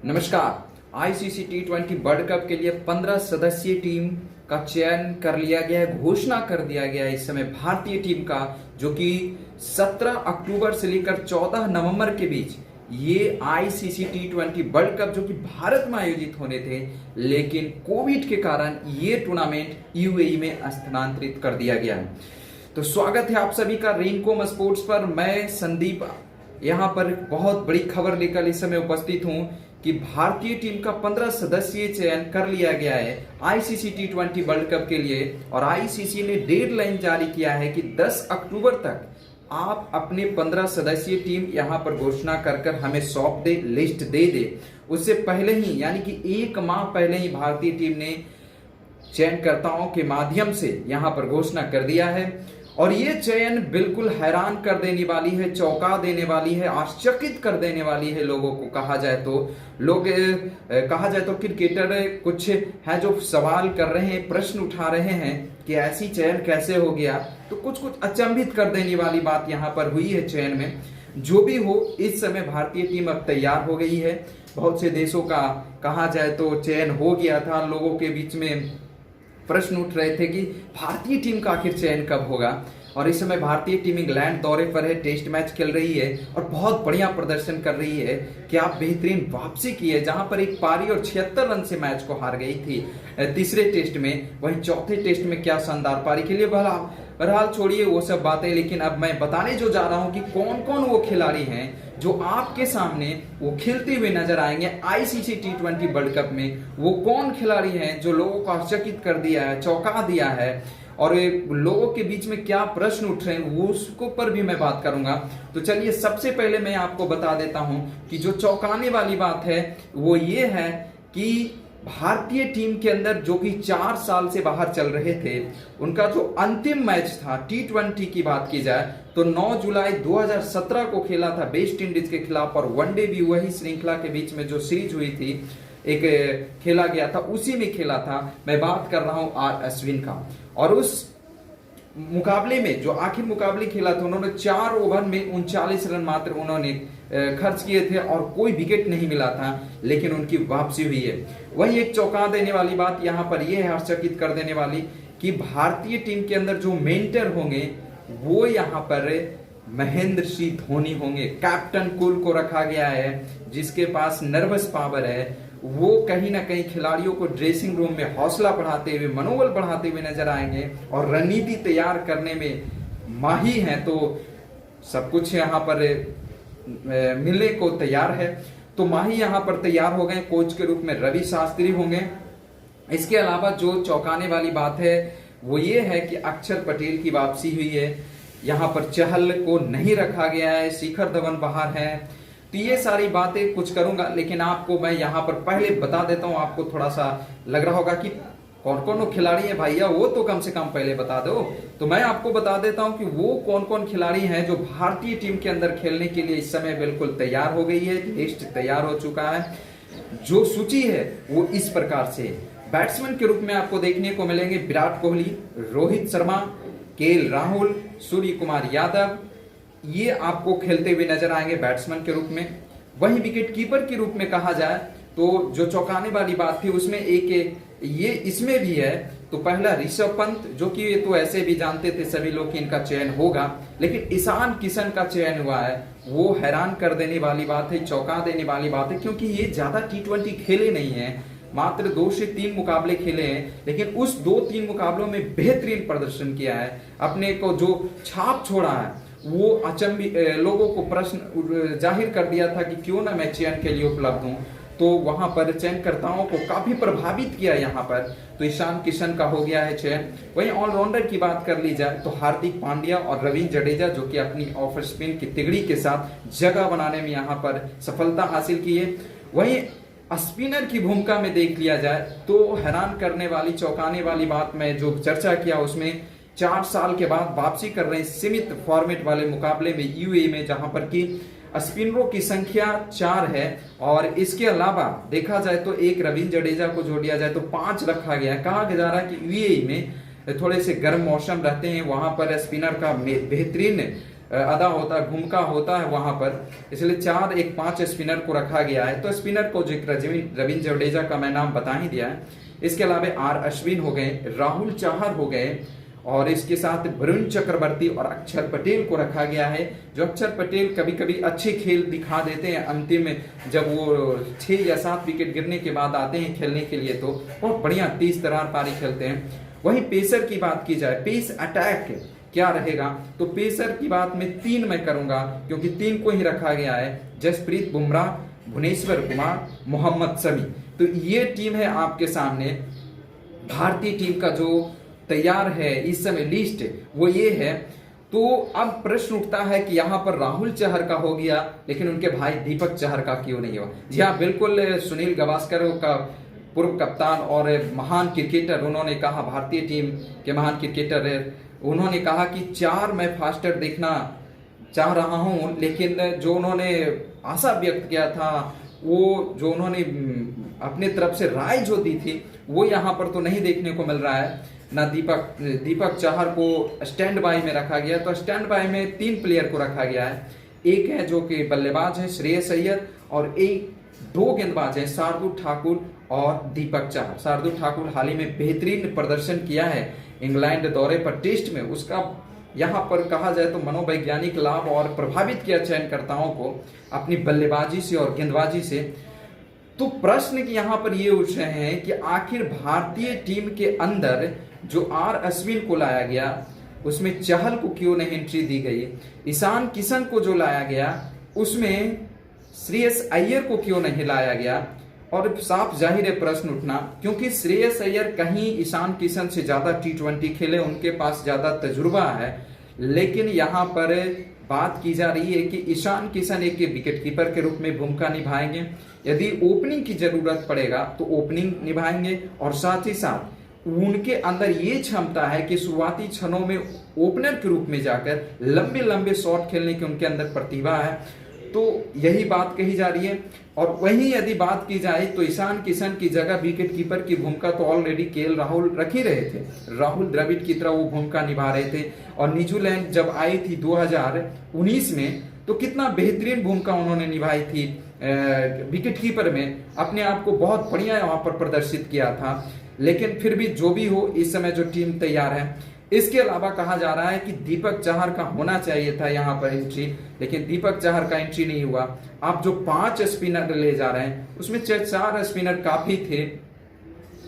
नमस्कार। आईसीसी टी20 world cup के लिए 15 सदस्यीय टीम का चयन कर लिया गया है, घोषणा कर दिया गया है इस समय भारतीय टीम का, जो कि 17 अक्टूबर से लेकर 14 नवंबर के बीच ये आईसीसी टी20 वर्ल्ड कप जो कि भारत में आयोजित होने थे, लेकिन कोविड के कारण ये टूर्नामेंट यूएई में स्थानांतरित कर दिया गया है। तो स्वागत है आप सभी का रेनकॉम स्पोर्ट्स पर। मैं संदीप यहाँ पर बहुत बड़ी खबर लेकर इस समय उपस्थित हूँ कि भारतीय टीम का 15 सदस्यीय चयन कर लिया गया है आईसीसी टी20 वर्ल्ड कप के लिए, और आईसीसी ने डेडलाइन जारी किया है कि 10 अक्टूबर तक आप अपने 15 सदस्यीय टीम यहाँ पर घोषणा कर हमें सौंप दे, लिस्ट दे दे। उससे पहले ही यानी कि एक माह पहले ही भारतीय टीम ने चयनकर्ताओं के माध्यम से यहाँ पर घोषणा कर दिया है, और ये चयन बिल्कुल हैरान कर देने वाली है, चौंका देने वाली है, आश्चर्यचकित कर देने वाली है लोगों को। कहा जाए तो क्रिकेटर कुछ है जो सवाल कर रहे हैं, प्रश्न उठा रहे हैं कि ऐसी चयन कैसे हो गया। तो कुछ अचंभित कर देने वाली बात यहाँ पर हुई है चयन में। जो भी हो, इस समय भारतीय टीम अब तैयार हो गई है। बहुत से देशों का कहा जाए तो चयन हो गया था, लोगों के बीच में प्रश्न उठ रहे थे कि भारतीय टीम का आखिर चयन कब होगा। और इस समय भारतीय टीम इंग्लैंड दौरे पर है, टेस्ट मैच खेल रही है और बहुत बढ़िया प्रदर्शन कर रही है। क्या बेहतरीन वापसी की है, जहां पर एक पारी और 76 रन से मैच को हार गई थी तीसरे टेस्ट में। वहीं चौथे टेस्ट में क्या शानदार पारी के लिए बहरहाल छोड़िए वो सब बातें, लेकिन अब मैं बताने जो जा रहा हूं कि कौन कौन वो खिलाड़ी हैं जो आपके सामने वो खेलते हुए नजर आएंगे आईसीसी टी20 वर्ल्ड कप में। वो कौन खिलाड़ी हैं जो लोगों को आश्चर्यचकित कर दिया है, चौंका दिया है, और लोगों के बीच में क्या प्रश्न उठ रहे हैं वो उसको पर भी मैं बात करूंगा। तो चलिए, सबसे पहले मैं आपको बता देता हूं कि जो चौंकाने वाली बात है वो ये है कि भारतीय टीम के अंदर जो कि 4 साल से बाहर चल रहे थे, उनका जो अंतिम मैच था टी20 की बात की जाए तो 9 जुलाई 2017 को खेला था वेस्ट इंडीज के खिलाफ, और वनडे भी वही श्रृंखला के बीच में जो सीरीज हुई थी एक खेला गया था, उसी में खेला था। मैं बात कर रहा हूं आर अश्विन का। और उस मुकाबले में जो आखिर मुकाबले खेला था, उन्होंने 4 ओवर में 39 रन मात्र उन्होंने खर्च किए थे और कोई विकेट नहीं मिला था, लेकिन उनकी वापसी हुई है। वही एक चौंका देने वाली बात यहाँ पर यह है, आश्चर्यचकित कर देने वाली, कि भारतीय टीम के अंदर जो मेंटर होंगे वो यहाँ पर महेंद्र सिंह धोनी होंगे। कैप्टन कूल को रखा गया है, जिसके पास नर्वस पावर है। वो कहीं ना कहीं खिलाड़ियों को ड्रेसिंग रूम में हौसला बढ़ाते हुए, मनोबल बढ़ाते हुए नजर आएंगे और रणनीति तैयार करने में माहिर हैं। तो सब कुछ यहाँ पर मिलने को तैयार है। तो माही यहाँ पर तैयार हो गए, कोच के रूप में रवि शास्त्री होंगे। इसके अलावा जो चौंकाने वाली बात है वो ये है कि अक्षर पटेल की वापसी हुई है। यहाँ पर चहल को नहीं रखा गया है, शिखर धवन बाहर है। तो ये सारी बातें कुछ करूंगा, लेकिन आपको मैं यहाँ पर पहले बता देता हूँ। आपको थोड़ा सा लग रहा होगा कि कौन कौन खिलाड़ी है भैया, वो तो कम से कम पहले बता दो। तो मैं आपको बता देता हूं कि वो कौन कौन खिलाड़ी हैं जो भारतीय टीम के अंदर खेलने के लिए इस समय बिल्कुल तैयार हो गई है, लिस्ट तैयार हो चुका है। जो सूची है वो इस प्रकार से, बैट्समैन के रूप में आपको देखने को मिलेंगे विराट कोहली, रोहित शर्मा, केएल राहुल, सूर्य कुमार यादव, ये आपको खेलते हुए नजर आएंगे बैट्समैन के रूप में। वहीं विकेट कीपर के रूप में कहा जाए तो जो चौंकाने वाली बात थी उसमें एक ये इसमें भी है। तो पहला ऋषभ पंत, जो कि ये तो ऐसे भी जानते थे सभी लोग कि इनका चयन होगा, लेकिन ईशान किशन का चयन हुआ है। वो हैरान कर देने वाली बात है, चौंका देने वाली बात है, क्योंकि ये ज्यादा टी20 खेले नहीं है, मात्र 2 से 3 मुकाबले खेले हैं, लेकिन उस 2-3 मुकाबलों में बेहतरीन प्रदर्शन किया है। अपने को जो छाप छोड़ा है वो लोगों को प्रश्न जाहिर कर दिया था कि क्यों ना मैं चयन के लिए उपलब्ध हूं। तो वहां पर चयनकर्ताओं को काफी प्रभावित किया यहाँ पर। तो ईशान किशन का हो गया है चयन। वहीं ऑलराउंडर की बात कर ली जाए तो हार्दिक पांड्या और रविंद्र जडेजा, जो कि अपनी ऑफ स्पिन की तिगड़ी के साथ जगह बनाने में यहाँ पर सफलता हासिल की है। वहीं स्पिनर की भूमिका में देख लिया जाए तो हैरान करने वाली, चौंकाने वाली बात मैं जो चर्चा किया उसमें 4 साल के बाद वापसी कर रहे हैं सीमित फॉर्मेट वाले मुकाबले में यूएई में, जहां पर कि स्पिनरों की संख्या 4 है। और इसके अलावा देखा जाए तो एक रविंद्र जडेजा को जोड़ दिया जाए तो 5 रखा गया है। कहा जा रहा है कि यूएई में थोड़े से गर्म मौसम रहते हैं, वहां पर स्पिनर का बेहतरीन अदा होता है, भूमिका होता है वहां पर, इसलिए 4 1 5 स्पिनर को रखा गया है। तो स्पिनर को जिक्र रविंद्र जडेजा का मैं नाम बता ही दिया है। इसके अलावा आर अश्विन हो गए, राहुल चाहर हो गए, और इसके साथ वरुण चक्रवर्ती और अक्षर पटेल को रखा गया है। जो अक्षर पटेल कभी कभी अच्छे खेल दिखा देते हैं अंतिम में, जब वो 6 या 7 विकेट गिरने के बाद आते हैं खेलने के लिए तो बहुत बढ़िया 30 तरार पारी खेलते हैं। वहीं पेसर की बात की जाए, पेस अटैक क्या रहेगा, तो पेसर की बात में 3 मैं करूंगा, क्योंकि 3 को ही रखा गया है, जसप्रीत बुमराह, भुवनेश्वर कुमार, मोहम्मद शमी। तो ये टीम है आपके सामने। भारतीय टीम का जो तैयार है इस समय लिस्ट वो ये है। तो अब प्रश्न उठता है कि यहाँ पर राहुल चहर का हो गया, लेकिन उनके भाई दीपक चहर का क्यों नहीं हुआ। जी हाँ, बिल्कुल, सुनील गावस्कर का पूर्व कप्तान और महान क्रिकेटर, उन्होंने कहा, भारतीय टीम के महान क्रिकेटर, उन्होंने कहा कि 4 मैं फास्टर देखना चाह रहा हूं, लेकिन जो उन्होंने आशा व्यक्त किया था, वो जो उन्होंने अपने तरफ से राय जो दी थी, वो यहाँ पर तो नहीं देखने को मिल रहा है ना। दीपक चाहर को स्टैंड बाय में रखा गया, तो स्टैंड बाय में 3 प्लेयर को रखा गया है। एक है जो कि बल्लेबाज है श्रेयस अय्यर, और 2 गेंदबाज हैं शार्दुल ठाकुर और दीपक चाहर। शार्दुल ठाकुर हाल ही में बेहतरीन प्रदर्शन किया है इंग्लैंड दौरे पर टेस्ट में, उसका यहाँ पर कहा जाए तो मनोवैज्ञानिक लाभ और प्रभावित किया चयनकर्ताओं को अपनी बल्लेबाजी से और गेंदबाजी से। तो प्रश्न यहाँ पर ये उठ रहे हैं कि आखिर भारतीय टीम के अंदर जो आर अश्विन को लाया गया, उसमें चहल को क्यों नहीं एंट्री दी गई, ईशान किशन को जो लाया गया उसमें श्रेयस अय्यर को क्यों नहीं लाया गया। और साफ जाहिर है प्रश्न उठना, क्योंकि श्रेयस अय्यर कहीं ईशान किशन से ज्यादा T20 खेले, उनके पास ज्यादा तजुर्बा है। लेकिन यहाँ पर बात की जा रही है कि ईशान किशन एक विकेट कीपर के रूप में भूमिका निभाएंगे, यदि ओपनिंग की जरूरत पड़ेगा तो ओपनिंग निभाएंगे, और साथ ही साथ उनके अंदर ये क्षमता है कि शुरुआती क्षणों में ओपनर के रूप में जाकर लंबे लंबे शॉट खेलने की उनके अंदर प्रतिभा है। तो यही बात कही जा रही है। और वहीं यदि बात की जाए तो ईशान किशन की जगह विकेट कीपर की भूमिका तो ऑलरेडी केएल राहुल रख ही रहे थे, राहुल द्रविड़ की तरह वो भूमिका निभा रहे थे। और न्यूजीलैंड जब आई थी 2019 में, तो कितना बेहतरीन भूमिका उन्होंने निभाई थी विकेट कीपर में, अपने आप को बहुत बढ़िया वहां पर प्रदर्शित किया था। लेकिन फिर भी जो भी हो, इस समय जो टीम तैयार है। इसके अलावा कहा जा रहा है कि दीपक चाहर का होना चाहिए था यहाँ पर एंट्री, लेकिन दीपक चाहर का एंट्री नहीं हुआ। आप जो 5 स्पिनर ले जा रहे हैं, उसमें 4 स्पिनर काफी थे,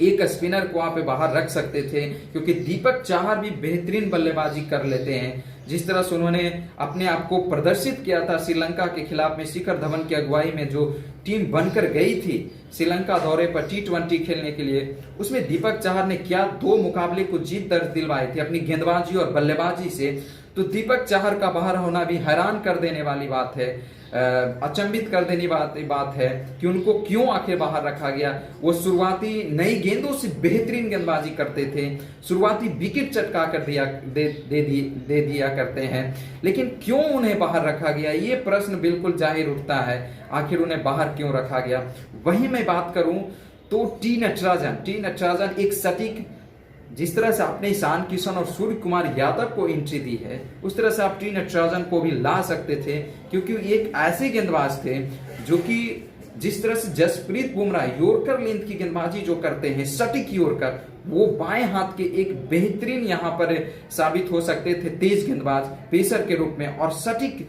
एक स्पिनर को आप बाहर रख सकते थे, क्योंकि दीपक चाहर भी बेहतरीन बल्लेबाजी कर लेते हैं। जिस तरह से उन्होंने अपने आप को प्रदर्शित किया था श्रीलंका के खिलाफ में, शिखर धवन की अगुवाई में जो टीम बनकर गई थी श्रीलंका दौरे पर T20 खेलने के लिए, उसमें दीपक चाहर ने क्या 2 मुकाबले को जीत दर्ज दिलवाई थी अपनी गेंदबाजी और बल्लेबाजी से। तो दीपक चाहर का बाहर होना भी हैरान कर देने वाली बात है, अचंभित कर देने बात है कि उनको क्यों आखिर बाहर रखा गया। वो शुरुआती नई गेंदों से बेहतरीन गेंदबाजी करते थे, शुरुआती विकेट चटका कर दे दिया करते हैं, लेकिन क्यों उन्हें बाहर रखा गया, ये प्रश्न बिल्कुल जाहिर उठता है, आखिर उन्हें बाहर क्यों रखा गया। वहीं मैं बात करूं तो टी नटराजन एक सटीक, जिस तरह से आपने ईशान किशन और सूर्य कुमार यादव को एंट्री दी है, उस तरह से आप टी नटराजन को भी ला सकते थे, क्योंकि एक ऐसे गेंदबाज थे जो कि जिस तरह से जसप्रीत बुमराह यॉर्कर लेंथ की गेंदबाजी जो करते हैं, सटीक यॉर्कर, वो बाएं हाथ के एक बेहतरीन यहां पर साबित हो सकते थे तेज गेंदबाज पेसर के रूप में, और सटीक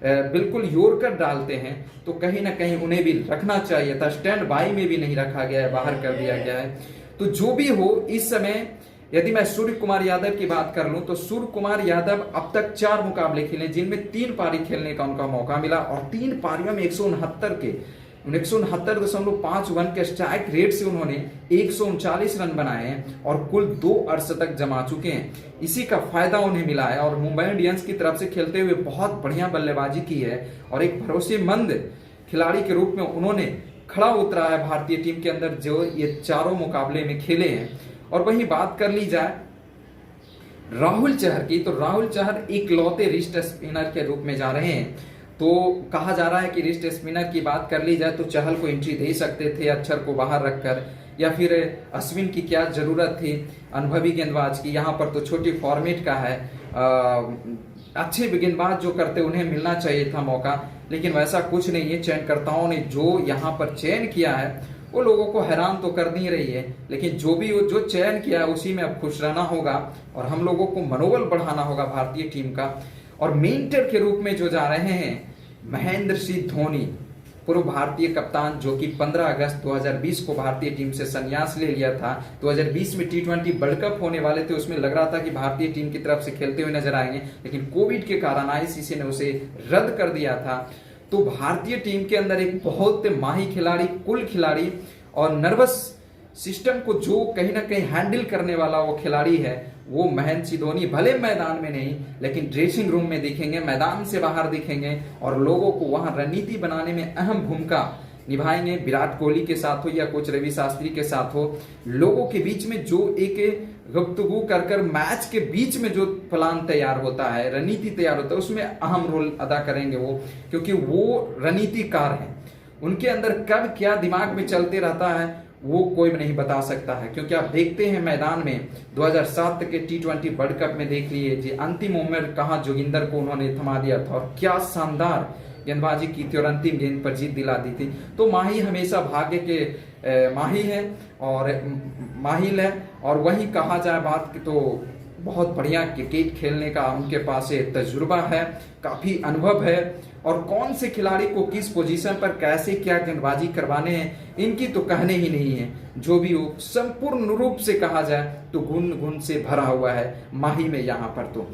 बिल्कुल यॉर्कर डालते हैं। तो कहीं ना कहीं उन्हें भी रखना चाहिए था, स्टैंड बाई में भी नहीं रखा गया है, बाहर कर दिया गया है। तो जो भी हो, इस समय यदि मैं सूर्य कुमार यादव की बात कर लूं तो सूर्य कुमार यादव अब तक 4 मुकाबले खेले, जिनमें 3 पारी खेलने का उनका मौका मिला, और 3 पारियों में 169.51 के स्ट्राइक रेट से उन्होंने 139 रन बनाए हैं और कुल 2 अर्धशतक जमा चुके हैं। इसी का फायदा उन्हें मिला है, और मुंबई इंडियंस की तरफ से खेलते हुए बहुत बढ़िया बल्लेबाजी की है, और एक भरोसेमंद खिलाड़ी के रूप में उन्होंने खड़ा उतरा है भारतीय टीम के अंदर, जो ये 4 मुकाबले में खेले हैं। और वहीं बात कर ली जाए राहुल चहर की, तो राहुल चहर इकलौते रिस्ट स्पिनर के रूप में जा रहे हैं। तो कहा जा रहा है कि रिस्ट स्पिनर की बात कर ली जाए तो चहल को एंट्री दे सकते थे अक्षर को बाहर रखकर, या फिर अश्विन की क्या जरूरत थी अनुभवी गेंदबाज की। यहाँ पर तो छोटी फॉर्मेट का है, अच्छे गेंदबाज जो करते उन्हें मिलना चाहिए था मौका, लेकिन वैसा कुछ नहीं है। चयनकर्ताओं ने जो यहाँ पर चयन किया है वो लोगों को हैरान तो कर नहीं रही है, लेकिन जो भी जो चयन किया है उसी में अब खुश रहना होगा और हम लोगों को मनोबल बढ़ाना होगा भारतीय टीम का। और मेंटर के रूप में जो जा रहे हैं महेंद्र सिंह धोनी, पूर्व भारतीय कप्तान, जो कि 15 अगस्त 2020 को भारतीय टीम से संन्यास ले लिया था। 2020 में T20 वर्ल्ड कप होने वाले थे, उसमें लग रहा था कि भारतीय टीम की तरफ से खेलते हुए नजर आएंगे, लेकिन कोविड के कारण आईसीसी ने उसे रद्द कर दिया था। तो भारतीय टीम के अंदर एक बहुत माही खिलाड़ी, कुल खिलाड़ी और नर्वस सिस्टम को जो कहीं ना कहीं हैंडल करने वाला वो खिलाड़ी है, वो महेंद्र सिंह धोनी। भले मैदान में नहीं, लेकिन ड्रेसिंग रूम में दिखेंगे, मैदान से बाहर दिखेंगे और लोगों को वहां रणनीति बनाने में अहम भूमिका निभाएंगे। विराट कोहली के साथ हो या कोच रवि शास्त्री के साथ हो, लोगों के बीच में जो एक गुफ्तगू कर मैच के बीच में जो प्लान तैयार होता है, रणनीति तैयार होता है, उसमें अहम रोल अदा करेंगे वो, क्योंकि वो रणनीतिकार हैं। उनके अंदर कब क्या दिमाग में चलते रहता है वो कोई नहीं बता सकता है, क्योंकि आप देखते हैं मैदान में 2007 के T20 वर्ल्ड कप में देख लिए अंतिम ओवर कहां जोगिंदर को उन्होंने थमा दिया था और क्या शानदार गेंदबाजी की थी और अंतिम गेंद पर जीत दिला दी थी। तो माही हमेशा भाग्य के माही है और माहिल है। और वहीं कहा जाए बात की तो बहुत बढ़िया क्रिकेट खेलने का उनके पास तजुर्बा है, काफी अनुभव है और कौन से खिलाड़ी को किस पोजीशन पर कैसे क्या गेंदबाजी करवाने हैं इनकी तो कहने ही नहीं है। जो भी हो, संपूर्ण रूप से कहा जाए तो गुण गुण से भरा हुआ है माही में यहाँ पर। तो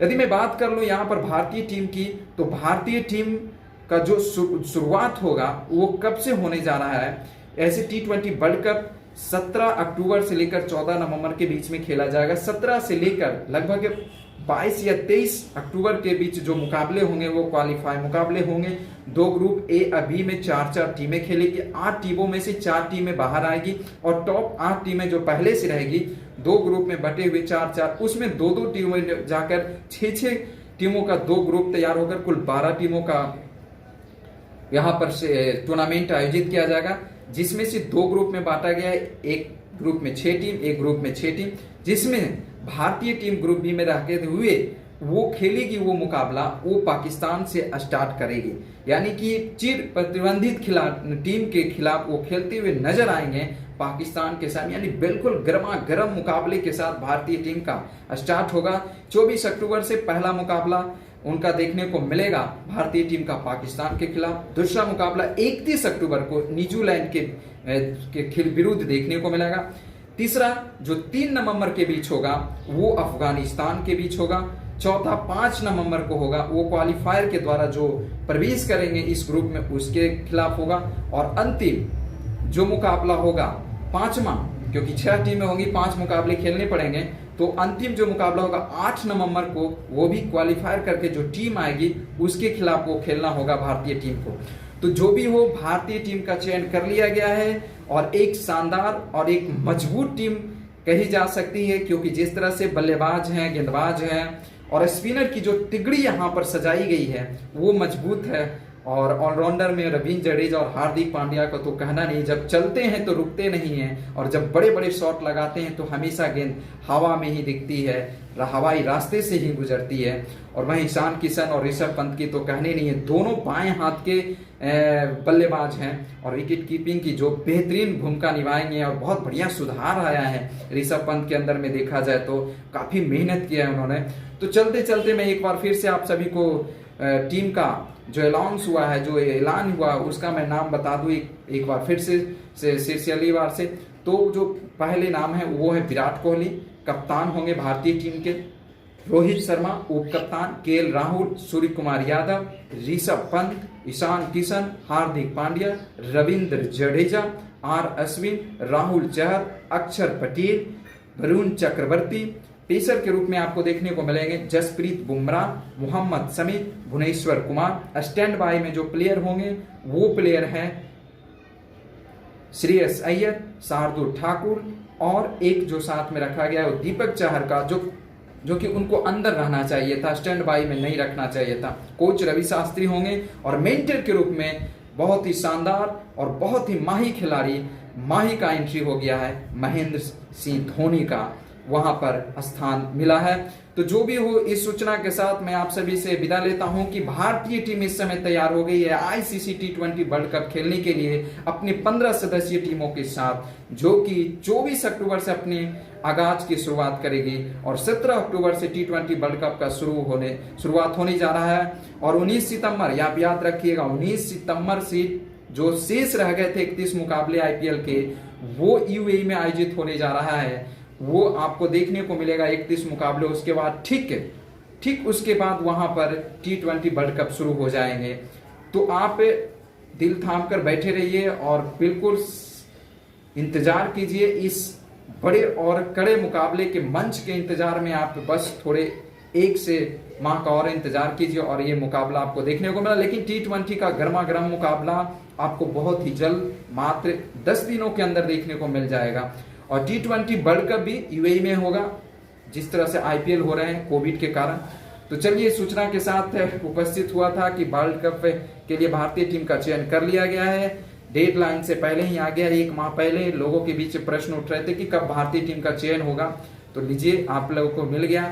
यदि मैं बात कर लूं यहाँ पर भारतीय टीम की, तो भारतीय टीम का जो शुरुआत होगा वो कब से होने जा रहा है। ऐसे T20 वर्ल्ड कप 17 अक्टूबर से लेकर 14 नवंबर के बीच में खेला जाएगा। 17 से लेकर लगभग 22 या 23 अक्टूबर के बीच जो मुकाबले होंगे वो क्वालिफाई मुकाबले होंगे। 2 ग्रुप ए और बी में 4-4 टीमें खेलेगी। 8 टीमों में से 4 टीमें बाहर आएगी और टॉप 8 टीमें जो पहले से रहेगी 2 ग्रुप में बटे हुए 4-4, उसमें 2-2 टीमें जाकर 6-6 टीमों का 2 ग्रुप तैयार होकर कुल 12 टीमों का यहाँ पर से टूर्नामेंट आयोजित किया जाएगा, जिसमें से 2 ग्रुप में बांटा गया है। एक ग्रुप में 6 टीम, एक ग्रुप में 6 टीम, जिसमें भारतीय टीम ग्रुप बी में रहते हुए वो खेलेगी, वो मुकाबला वो पाकिस्तान से स्टार्ट करेगी। यानी कि चिर प्रतिबंधित टीम के खिलाफ वो खेलते हुए नजर आएंगे पाकिस्तान के साथ। यानी बिल्कुल गर्मा गर्म मुकाबले के साथ भारतीय टीम का स्टार्ट होगा। 24 अक्टूबर से पहला मुकाबला उनका देखने को मिलेगा भारतीय टीम का पाकिस्तान के खिलाफ। दूसरा मुकाबला 31 अक्टूबर को न्यूजीलैंड के विरुद्ध देखने को मिलेगा। तीसरा जो 3 नवंबर के बीच होगा वो अफगानिस्तान के बीच होगा। चौथा 5 नवंबर को होगा, वो क्वालिफायर के द्वारा जो प्रवेश करेंगे इस ग्रुप में उसके खिलाफ होगा। और अंतिम जो मुकाबला होगा 5वां, क्योंकि 6 टीमें होंगी, 5 मुकाबले खेलने पड़ेंगे, तो अंतिम जो मुकाबला होगा 8 नवंबर को, वो भी क्वालिफायर करके जो टीम आएगी उसके खिलाफ वो खेलना होगा भारतीय टीम को। तो जो भी हो, भारतीय टीम का चयन कर लिया गया है और एक शानदार और एक मजबूत टीम कही जा सकती है, क्योंकि जिस तरह से बल्लेबाज हैं, गेंदबाज हैं और स्पिनर की जो तिगड़ी यहाँ पर सजाई गई है वो मजबूत है। और ऑलराउंडर में रवींद्र जडेजा और हार्दिक पांड्या का तो कहना नहीं, जब चलते हैं तो रुकते नहीं हैं और जब बड़े बड़े शॉट लगाते हैं तो हमेशा गेंद हवा में ही दिखती है, हवाई रास्ते से ही गुजरती है। और वहीं ईशान किशन और ऋषभ पंत की तो कहने नहीं है, दोनों बाएं हाथ के बल्लेबाज हैं और विकेट कीपिंग की जो बेहतरीन भूमिका निभाएंगे। और बहुत बढ़िया सुधार आया है ऋषभ पंत के अंदर में, देखा जाए तो काफी मेहनत किया है उन्होंने। तो चलते चलते मैं एक बार फिर से आप सभी को टीम का जो अनाउंस हुआ है, जो ऐलान हुआ, उसका मैं नाम बता दूं एक बार फिर से शीर्षलीवार से। तो जो पहले नाम है वो है विराट कोहली, कप्तान होंगे भारतीय टीम के। रोहित शर्मा उप कप्तान, केएल राहुल, सूर्य कुमार यादव, ऋषभ पंत, ईशान किशन, हार्दिक पांड्या, रविंद्र जडेजा, आर अश्विन, राहुल चहर, अक्षर पटेल, वरुण चक्रवर्ती। पेसर के रूप में आपको देखने को मिलेंगे जसप्रीत बुमराह, मोहम्मद शमी, भुवनेश्वर कुमार। स्टैंड बाय में जो प्लेयर होंगे वो प्लेयर हैं श्रेयस अय्यर, शार्दुल ठाकुर और एक जो साथ में रखा गया है वो दीपक चहर का, जो कि उनको अंदर रहना चाहिए था, स्टैंड बाय में नहीं रखना चाहिए था। कोच रवि शास्त्री होंगे और मेंटर के रूप में बहुत ही शानदार और बहुत ही माही खिलाड़ी, माही का एंट्री हो गया है महेंद्र सिंह धोनी का। वहां पर स्थान मिला है। तो जो भी हो, इस सूचना के साथ मैं आप सभी से विदा लेता हूं कि भारतीय टीम इस समय तैयार हो गई है आईसीसी T20 वर्ल्ड कप खेलने के लिए अपनी 15 सदस्यीय टीमों के साथ, जो कि 24 अक्टूबर से अपने आगाज की शुरुआत करेगी और 17 अक्टूबर से T20 वर्ल्ड कप का शुरुआत होने जा रहा है। और 19 सितंबर, आप याद रखिएगा, 19 सितंबर से जो शेष रह गए थे 31 मुकाबले आईपीएल के, वो यूएई में आयोजित होने जा रहा है। वो आपको देखने को मिलेगा 31 मुकाबले। उसके बाद ठीक उसके बाद वहां पर T20 वर्ल्ड कप शुरू हो जाएंगे। तो आप दिल थाम कर बैठे रहिए और बिल्कुल इंतजार कीजिए। इस बड़े और कड़े मुकाबले के मंच के इंतजार में आप बस थोड़े 1 से माह का और इंतजार कीजिए और ये मुकाबला आपको देखने को मिला। लेकिन T20 का गर्मा गर्म मुकाबला आपको बहुत ही जल्द मात्र 10 दिनों के अंदर देखने को मिल जाएगा। और T20 वर्ल्ड कप भी यूएई में होगा, जिस तरह से आईपीएल हो रहे हैं कोविड के कारण। तो चलिए, सूचना के साथ उपस्थित हुआ था कि वर्ल्ड कप के लिए भारतीय टीम का चयन कर लिया गया है। डेडलाइन से पहले ही आ गया, 1 माह पहले। लोगों के बीच प्रश्न उठ रहे थे कि कब भारतीय टीम का चयन होगा, तो लीजिए आप लोगों को मिल गया।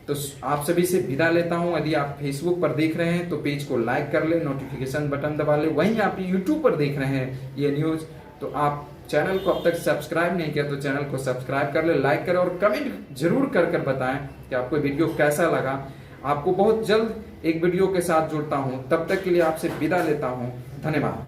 तो आप सभी से विदा लेता हूं। यदि आप फेसबुक पर देख रहे हैं तो पेज को लाइक कर ले, नोटिफिकेशन बटन दबा ले। वहीं आप यूट्यूब पर देख रहे हैं ये न्यूज, तो आप चैनल को अब तक सब्सक्राइब नहीं किया तो चैनल को सब्सक्राइब कर ले, लाइक करें और कमेंट जरूर कर बताएं कि आपको वीडियो कैसा लगा। आपको बहुत जल्द एक वीडियो के साथ जुड़ता हूं, तब तक के लिए आपसे विदा लेता हूं। धन्यवाद।